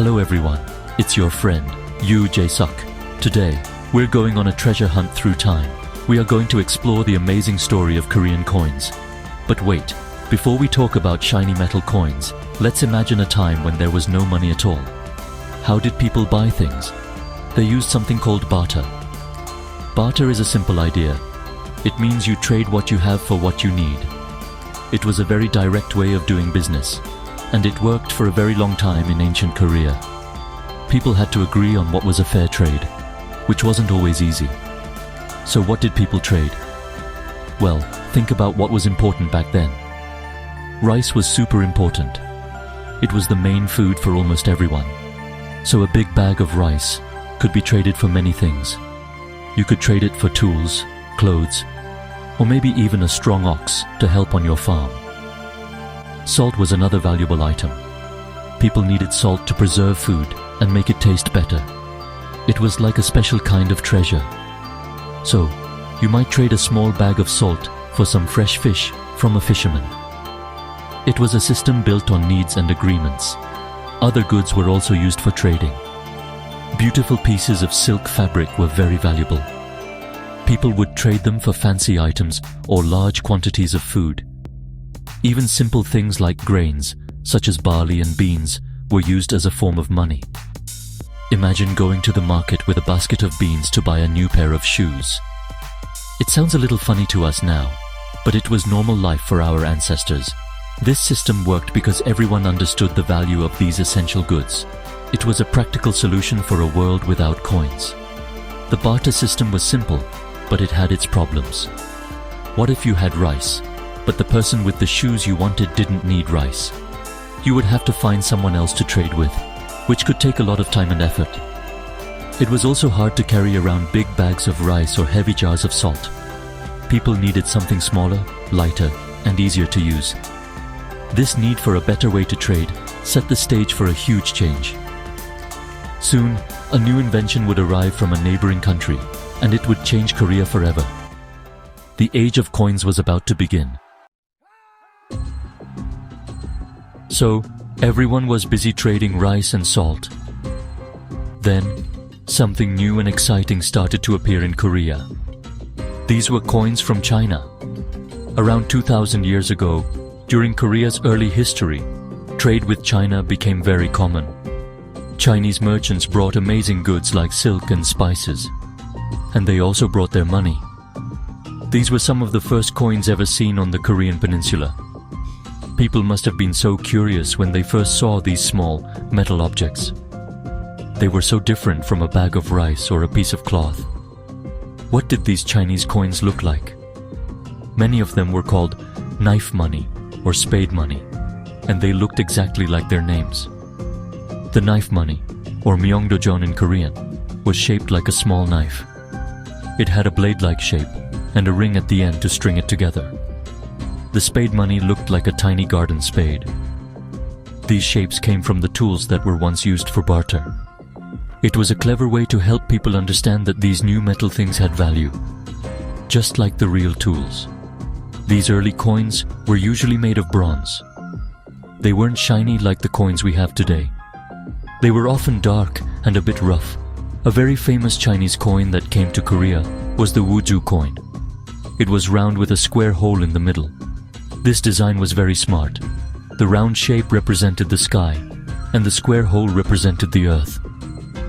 Hello everyone, it's your friend, Yu Jae-suk. Today, we're going on a treasure hunt through time. We are going to explore the amazing story of Korean coins. But wait, before we talk about shiny metal coins, let's imagine a time when there was no money at all. How did people buy things? They used something called barter. Barter is a simple idea. It means you trade what you have for what you need. It was a very direct way of doing business, and it worked for a very long time in ancient Korea. People had to agree on what was a fair trade, which wasn't always easy. So what did people trade? Well, think about what was important back then. Rice was super important. It was the main food for almost everyone. So a big bag of rice could be traded for many things. You could trade it for tools, clothes, or maybe even a strong ox to help on your farm. Salt was another valuable item. People needed salt to preserve food and make it taste better. It was like a special kind of treasure. So, you might trade a small bag of salt for some fresh fish from a fisherman. It was a system built on needs and agreements. Other goods were also used for trading. Beautiful pieces of silk fabric were very valuable. People would trade them for fancy items or large quantities of food. Even simple things like grains, such as barley and beans, were used as a form of money. Imagine going to the market with a basket of beans to buy a new pair of shoes. It sounds a little funny to us now, but it was normal life for our ancestors. This system worked because everyone understood the value of these essential goods. It was a practical solution for a world without coins. The barter system was simple, but it had its problems. What if you had rice, but the person with the shoes you wanted didn't need rice? You would have to find someone else to trade with, which could take a lot of time and effort. It was also hard to carry around big bags of rice or heavy jars of salt. People needed something smaller, lighter, and easier to use. This need for a better way to trade set the stage for a huge change. Soon, a new invention would arrive from a neighboring country, and it would change Korea forever. The age of coins was about to begin. So, everyone was busy trading rice and salt. Then, something new and exciting started to appear in Korea. These were coins from China. Around 2,000 years ago, during Korea's early history, trade with China became very common. Chinese merchants brought amazing goods like silk and spices, and they also brought their money. These were some of the first coins ever seen on the Korean peninsula. People must have been so curious when they first saw these small metal objects. They were so different from a bag of rice or a piece of cloth. What did these Chinese coins look like? Many of them were called knife money or spade money, and they looked exactly like their names. The knife money, or myeongdojeon in Korean, was shaped like a small knife. It had a blade-like shape and a ring at the end to string it together. The spade money looked like a tiny garden spade. These shapes came from the tools that were once used for barter. It was a clever way to help people understand that these new metal things had value, just like the real tools. These early coins were usually made of bronze. They weren't shiny like the coins we have today. They were often dark and a bit rough. A very famous Chinese coin that came to Korea was the Wuju coin. It was round with a square hole in the middle. This design was very smart. The round shape represented the sky, and the square hole represented the earth.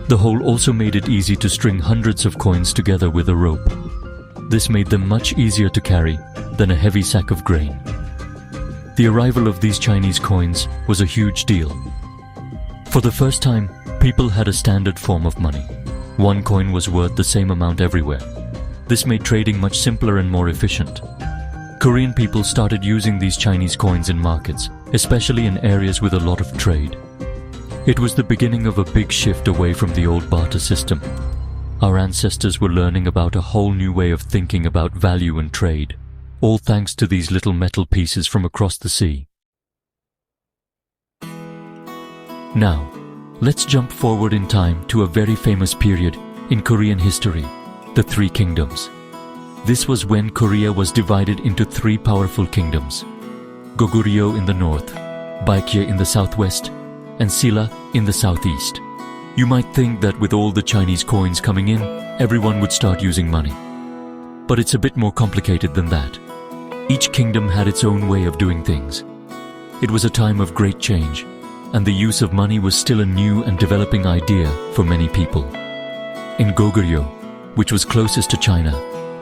The hole also made it easy to string hundreds of coins together with a rope. This made them much easier to carry than a heavy sack of grain. The arrival of these Chinese coins was a huge deal. For the first time, people had a standard form of money. One coin was worth the same amount everywhere. This made trading much simpler and more efficient. Korean people started using these Chinese coins in markets, especially in areas with a lot of trade. It was the beginning of a big shift away from the old barter system. Our ancestors were learning about a whole new way of thinking about value and trade, all thanks to these little metal pieces from across the sea. Now, let's jump forward in time to a very famous period in Korean history, the Three Kingdoms. This was when Korea was divided into three powerful kingdoms: Goguryeo in the north, Baekje in the southwest, and Silla in the southeast. You might think that with all the Chinese coins coming in, everyone would start using money. But it's a bit more complicated than that. Each kingdom had its own way of doing things. It was a time of great change, and the use of money was still a new and developing idea for many people. In Goguryeo, which was closest to China,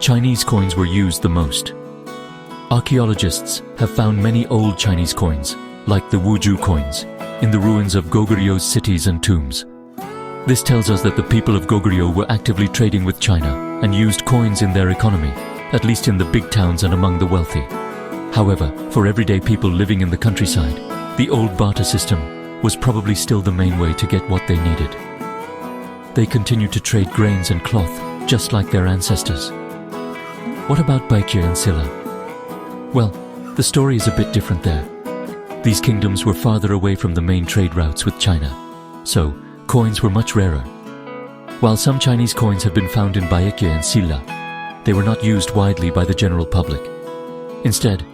Chinese coins were used the most. Archaeologists have found many old Chinese coins, like the Wuju coins, in the ruins of Goguryeo cities and tombs. This tells us that the people of Goguryeo were actively trading with China and used coins in their economy, at least in the big towns and among the wealthy. However, for everyday people living in the countryside, the old barter system was probably still the main way to get what they needed. They continued to trade grains and cloth, just like their ancestors. What about Baekje and Silla? Well, the story is a bit different there. These kingdoms were farther away from the main trade routes with China, so coins were much rarer. While some Chinese coins have been found in Baekje and Silla, they were not used widely by the general public. Instead,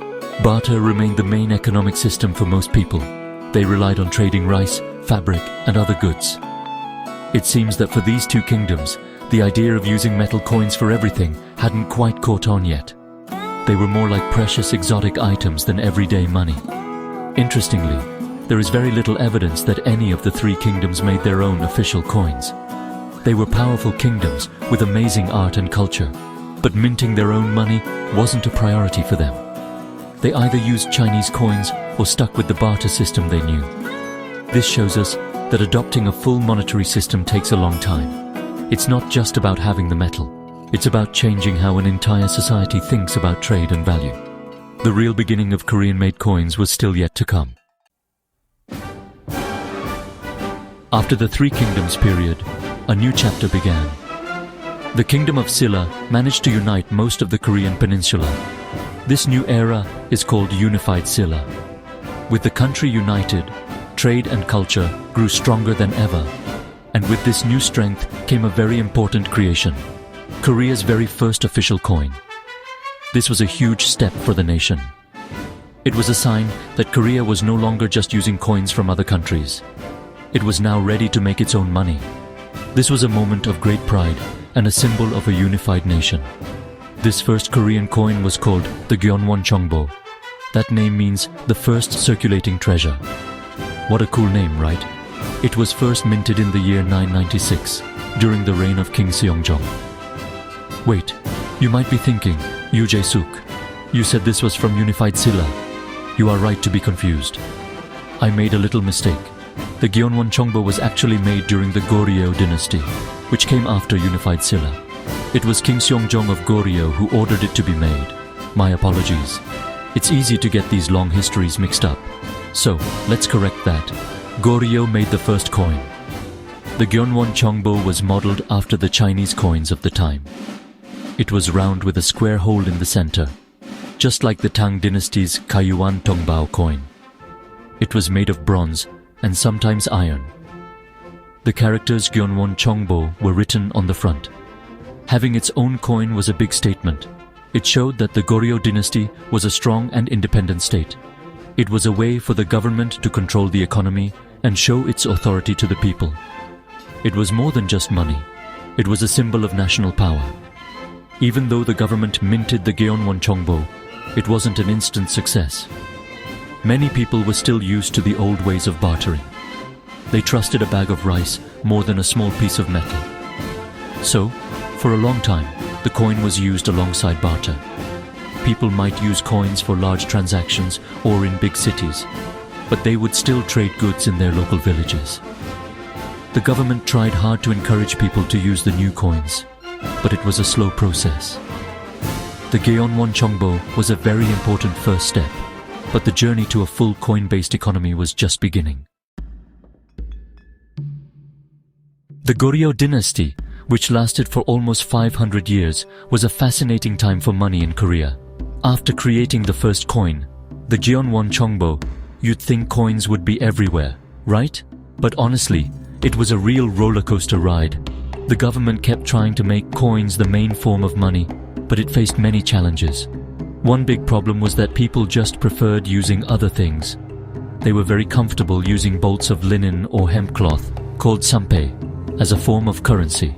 barter remained the main economic system for most people. They relied on trading rice, fabric, and other goods. It seems that for these two kingdoms, the idea of using metal coins for everything hadn't quite caught on yet. They were more like precious exotic items than everyday money. Interestingly, there is very little evidence that any of the three kingdoms made their own official coins. They were powerful kingdoms with amazing art and culture, but minting their own money wasn't a priority for them. They either used Chinese coins or stuck with the barter system they knew. This shows us that adopting a full monetary system takes a long time. It's not just about having the metal. It's about changing how an entire society thinks about trade and value. The real beginning of Korean-made coins was still yet to come. After the Three Kingdoms period, a new chapter began. The Kingdom of Silla managed to unite most of the Korean peninsula. This new era is called Unified Silla. With the country united, trade and culture grew stronger than ever. And with this new strength came a very important creation, Korea's very first official coin. This was a huge step for the nation. It was a sign that Korea was no longer just using coins from other countries. It was now ready to make its own money. This was a moment of great pride and a symbol of a unified nation. This first Korean coin was called the Gyeonwon Chongbo. That name means the first circulating treasure. What a cool name, right? It was first minted in the year 996, during the reign of King Seongjong. Wait, you might be thinking, Yoo Jae-suk, you said this was from Unified Silla. You are right to be confused. I made a little mistake. The Gyeonwon Chongbo was actually made during the Goryeo dynasty, which came after Unified Silla. It was King Seongjong of Goryeo who ordered it to be made. My apologies. It's easy to get these long histories mixed up. So, let's correct that. Goryeo made the first coin. The Gyeonwon Chongbo was modeled after the Chinese coins of the time. It was round with a square hole in the center, just like the Tang dynasty's Kayuan Tongbao coin. It was made of bronze and sometimes iron. The characters Gyeonwon Chongbo were written on the front. Having its own coin was a big statement. It showed that the Goryeo dynasty was a strong and independent state. It was a way for the government to control the economy and show its authority to the people. It was more than just money. It was a symbol of national power. Even though the government minted the Gyeonwon Chongbo, it wasn't an instant success. Many people were still used to the old ways of bartering. They trusted a bag of rice more than a small piece of metal. So, for a long time, the coin was used alongside barter. People might use coins for large transactions or in big cities, but they would still trade goods in their local villages. The government tried hard to encourage people to use the new coins, but it was a slow process. The Gyeonwon Chongbo was a very important first step, but the journey to a full coin-based economy was just beginning. The Goryeo dynasty, which lasted for almost 500 years, was a fascinating time for money in Korea. After creating the first coin, the Gyeonwon Chongbo, you'd think coins would be everywhere, right? But honestly, it was a real roller coaster ride. The government kept trying to make coins the main form of money, but it faced many challenges. One big problem was that people just preferred using other things. They were very comfortable using bolts of linen or hemp cloth, called sampe, as a form of currency.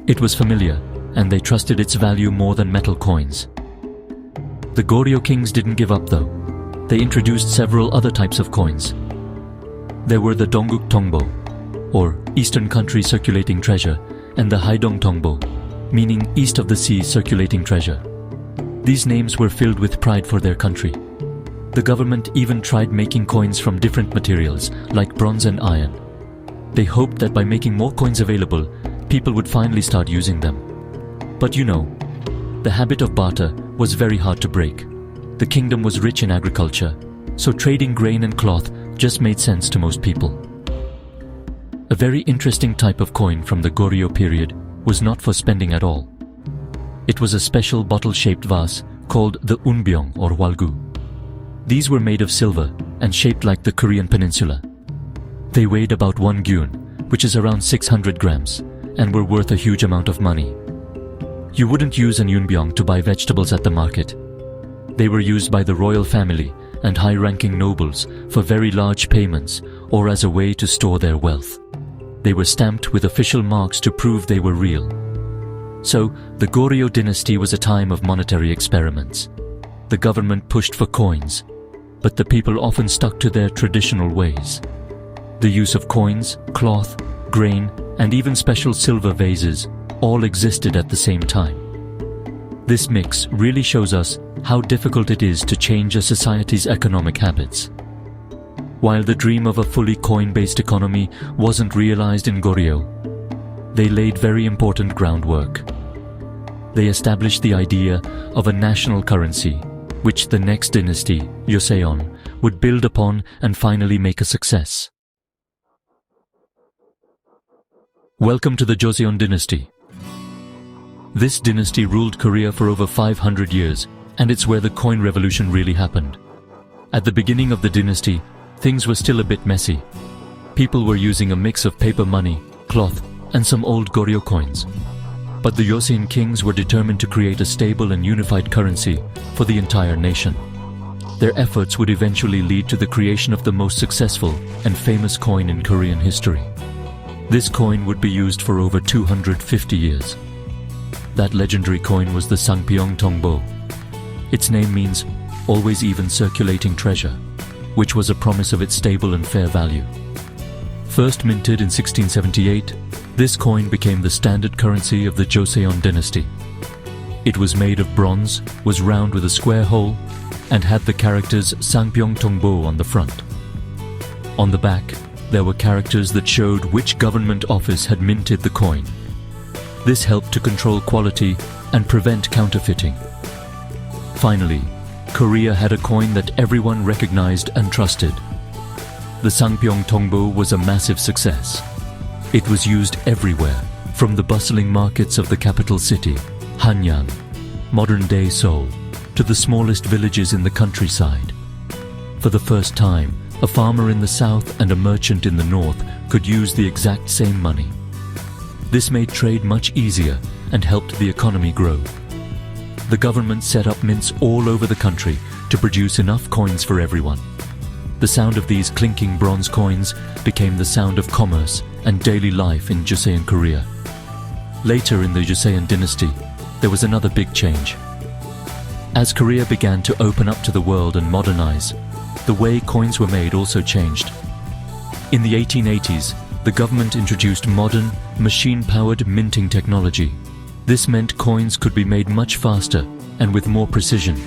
It was familiar, and they trusted its value more than metal coins. The Goryeo kings didn't give up though. They introduced several other types of coins. There were the Dongguk Tongbo, or Eastern Country Circulating Treasure, and the Haidong Tongbo, meaning East of the Sea Circulating Treasure. These names were filled with pride for their country. The government even tried making coins from different materials, like bronze and iron. They hoped that by making more coins available, people would finally start using them. But you know, the habit of barter was very hard to break. The kingdom was rich in agriculture, so trading grain and cloth just made sense to most people. A very interesting type of coin from the Goryeo period was not for spending at all. It was a special bottle-shaped vase called the unbyong or walgu. These were made of silver and shaped like the Korean peninsula. They weighed about 1 gyun, which is around 600 grams, and were worth a huge amount of money. You wouldn't use an unbyong to buy vegetables at the market. They were used by the royal family and high-ranking nobles for very large payments or as a way to store their wealth. They were stamped with official marks to prove they were real. So, the Goryeo dynasty was a time of monetary experiments. The government pushed for coins, but the people often stuck to their traditional ways. The use of coins, cloth, grain, and even special silver vases all existed at the same time. This mix really shows us how difficult it is to change a society's economic habits. While the dream of a fully coin-based economy wasn't realized in Goryeo, they laid very important groundwork. They established the idea of a national currency, which the next dynasty, Joseon, would build upon and finally make a success. Welcome to the Joseon dynasty. This dynasty ruled Korea for over 500 years, and it's where the coin revolution really happened. At the beginning of the dynasty, things were still a bit messy. People were using a mix of paper money, cloth, and some old Goryeo coins. But the Joseon kings were determined to create a stable and unified currency for the entire nation. Their efforts would eventually lead to the creation of the most successful and famous coin in Korean history. This coin would be used for over 250 years. That legendary coin was the Sangpyeong Tongbo. Its name means always even circulating treasure, which was a promise of its stable and fair value. First minted in 1678, this coin became the standard currency of the Joseon dynasty. It was made of bronze, was round with a square hole, and had the characters Sangpyeong Tongbo on the front. On the back, there were characters that showed which government office had minted the coin. This helped to control quality and prevent counterfeiting. Finally, Korea had a coin that everyone recognized and trusted. The Sangpyeong Tongbo was a massive success. It was used everywhere, from the bustling markets of the capital city, Hanyang, modern-day Seoul, to the smallest villages in the countryside. For the first time, a farmer in the south and a merchant in the north could use the exact same money. This made trade much easier and helped the economy grow. The government set up mints all over the country to produce enough coins for everyone. The sound of these clinking bronze coins became the sound of commerce and daily life in Joseon Korea. Later in the Joseon dynasty, there was another big change. As Korea began to open up to the world and modernize, the way coins were made also changed. In the 1880s, the government introduced modern, machine-powered minting technology. This meant coins could be made much faster and with more precision.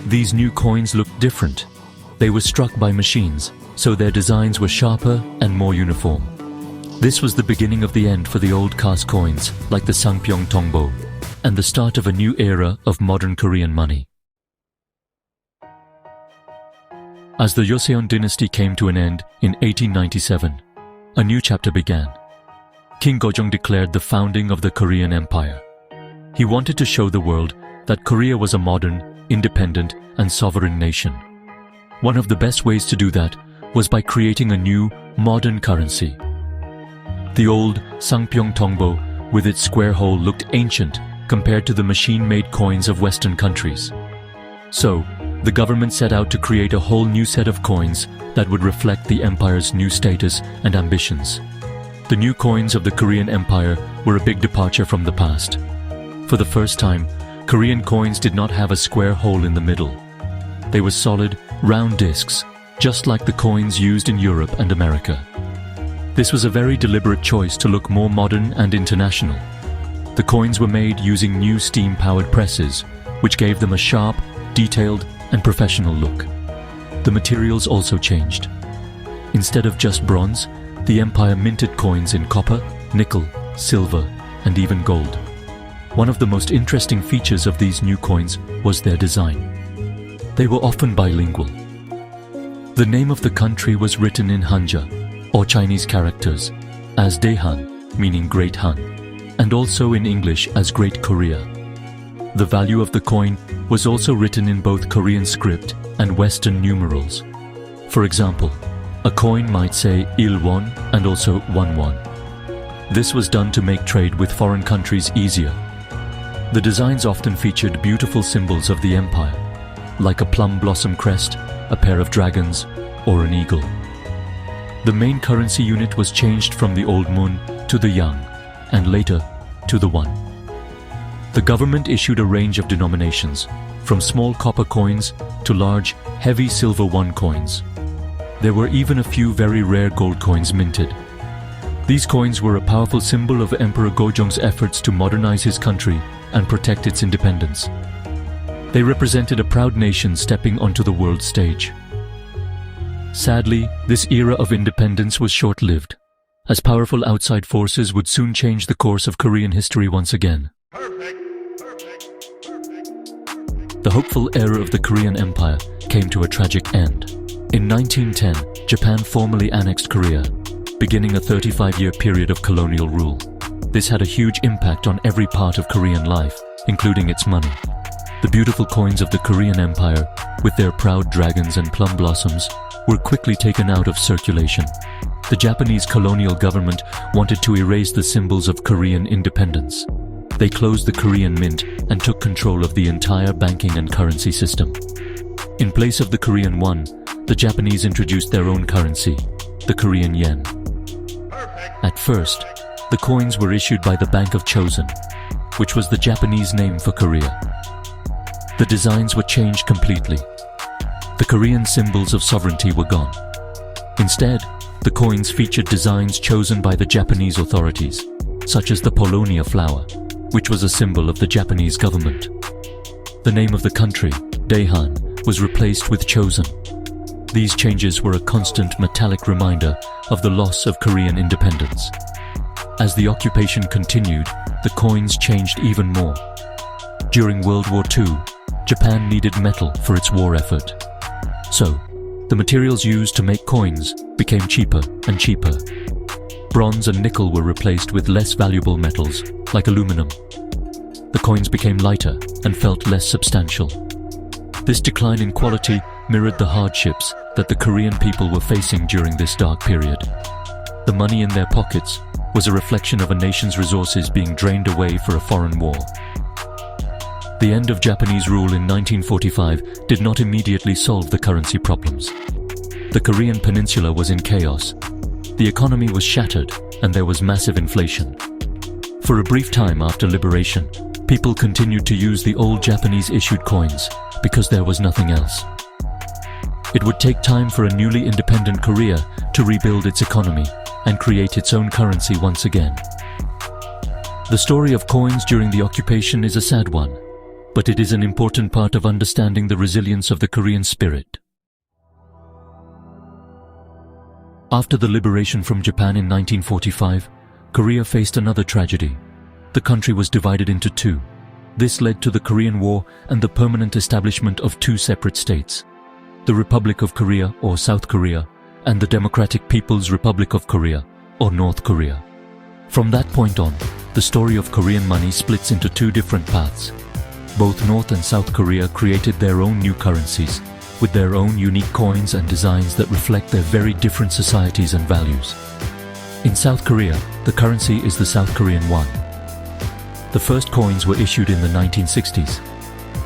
These new coins looked different. They were struck by machines, so their designs were sharper and more uniform. This was the beginning of the end for the old cast coins, like the Sangpyeong Tongbo, and the start of a new era of modern Korean money. As the Joseon dynasty came to an end in 1897, a new chapter began. King Gojong declared the founding of the Korean Empire. He wanted to show the world that Korea was a modern, independent, and sovereign nation. One of the best ways to do that was by creating a new, modern currency. The old Sangpyeong Tongbo with its square hole looked ancient compared to the machine-made coins of Western countries. So, the government set out to create a whole new set of coins that would reflect the empire's new status and ambitions. The new coins of the Korean Empire were a big departure from the past. For the first time, Korean coins did not have a square hole in the middle. They were solid, round discs, just like the coins used in Europe and America. This was a very deliberate choice to look more modern and international. The coins were made using new steam-powered presses, which gave them a sharp, detailed, and professional look. The materials also changed. Instead of just bronze, the empire minted coins in copper, nickel, silver, and even gold. One of the most interesting features of these new coins was their design. They were often bilingual. The name of the country was written in Hanja, or Chinese characters, as Daehan, meaning Great Han, and also in English as Great Korea. The value of the coin was also written in both Korean script and Western numerals. For example, a coin might say Il won and also Won won. This was done to make trade with foreign countries easier. The designs often featured beautiful symbols of the empire, like a plum blossom crest, a pair of dragons, or an eagle. The main currency unit was changed from the old mun to the yang, and later to the won. The government issued a range of denominations, from small copper coins to large, heavy silver won coins. There were even a few very rare gold coins minted. These coins were a powerful symbol of Emperor Gojong's efforts to modernize his country and protect its independence. They represented a proud nation stepping onto the world stage. Sadly, this era of independence was short-lived, as powerful outside forces would soon change the course of Korean history once again. The hopeful era of the Korean Empire came to a tragic end. In 1910, Japan formally annexed Korea, beginning a 35-year period of colonial rule. This had a huge impact on every part of Korean life, including its money. The beautiful coins of the Korean Empire, with their proud dragons and plum blossoms, were quickly taken out of circulation. The Japanese colonial government wanted to erase the symbols of Korean independence. They closed the Korean mint and took control of the entire banking and currency system. In place of the Korean won, the Japanese introduced their own currency, the Korean yen. At first, the coins were issued by the Bank of Chosun, which was the Japanese name for Korea. The designs were changed completely. The Korean symbols of sovereignty were gone. Instead, the coins featured designs chosen by the Japanese authorities, such as the Polonia flower, which was a symbol of the Japanese government. The name of the country, Daehan, was replaced with Chosun. These changes were a constant metallic reminder of the loss of Korean independence. As the occupation continued, the coins changed even more. During World War II, Japan needed metal for its war effort. So, the materials used to make coins became cheaper and cheaper. Bronze and nickel were replaced with less valuable metals, like aluminum. The coins became lighter and felt less substantial. This decline in quality mirrored the hardships that the Korean people were facing during this dark period. The money in their pockets was a reflection of a nation's resources being drained away for a foreign war. The end of Japanese rule in 1945 did not immediately solve the currency problems. The Korean peninsula was in chaos. The economy was shattered and there was massive inflation. For a brief time after liberation, people continued to use the old Japanese issued coins because there was nothing else. It would take time for a newly independent Korea to rebuild its economy and create its own currency once again. The story of coins during the occupation is a sad one, but it is an important part of understanding the resilience of the Korean spirit. After the liberation from Japan in 1945, Korea faced another tragedy. The country was divided into two. This led to the Korean War and the permanent establishment of two separate states: the Republic of Korea, or South Korea, and the Democratic People's Republic of Korea, or North Korea. From that point on, the story of Korean money splits into two different paths. Both North and South Korea created their own new currencies, with their own unique coins and designs that reflect their very different societies and values. In South Korea, the currency is the South Korean won. The first coins were issued in the 1960s.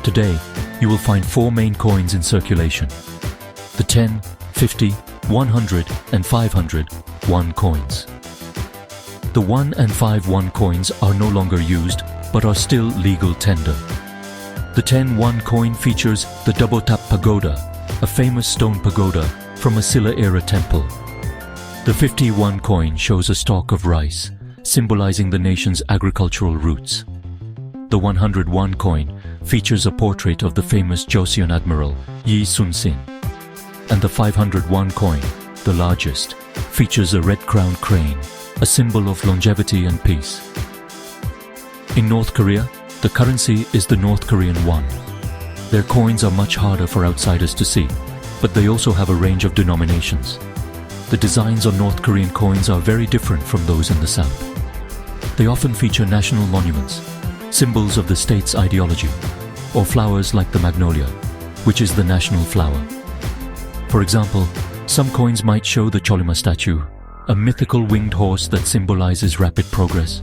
Today, you will find four main coins in circulation: the 10, 50, 100 and 500 1 coins. The 1 and 5 1 coins are no longer used but are still legal tender. The 10 1 coin features the double tap pagoda, a famous stone pagoda from a Silla-era temple. The 51 coin shows a stalk of rice, symbolizing the nation's agricultural roots. The 101 coin features a portrait of the famous Joseon admiral Yi Sun-sin. And the 501 coin, the largest, features a red-crowned crane, a symbol of longevity and peace. In North Korea, the currency is the North Korean won. Their coins are much harder for outsiders to see, but they also have a range of denominations. The designs on North Korean coins are very different from those in the South. They often feature national monuments, symbols of the state's ideology, or flowers like the magnolia, which is the national flower. For example, some coins might show the Cholima statue, a mythical winged horse that symbolizes rapid progress,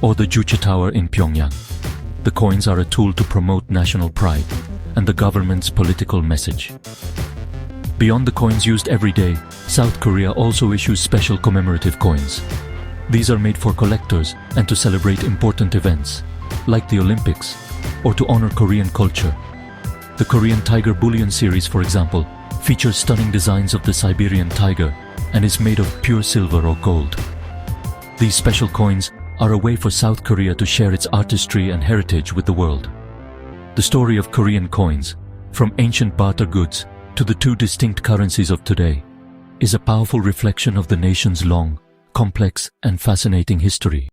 or the Juche Tower in Pyongyang. The coins are a tool to promote national pride and the government's political message. Beyond the coins used every day, South Korea also issues special commemorative coins. These are made for collectors and to celebrate important events, like the Olympics, or to honor Korean culture. The Korean Tiger Bullion series, for example, features stunning designs of the Siberian tiger and is made of pure silver or gold. These special coins are a way for South Korea to share its artistry and heritage with the world. The story of Korean coins, from ancient barter goods to the two distinct currencies of today, is a powerful reflection of the nation's long, complex and fascinating history.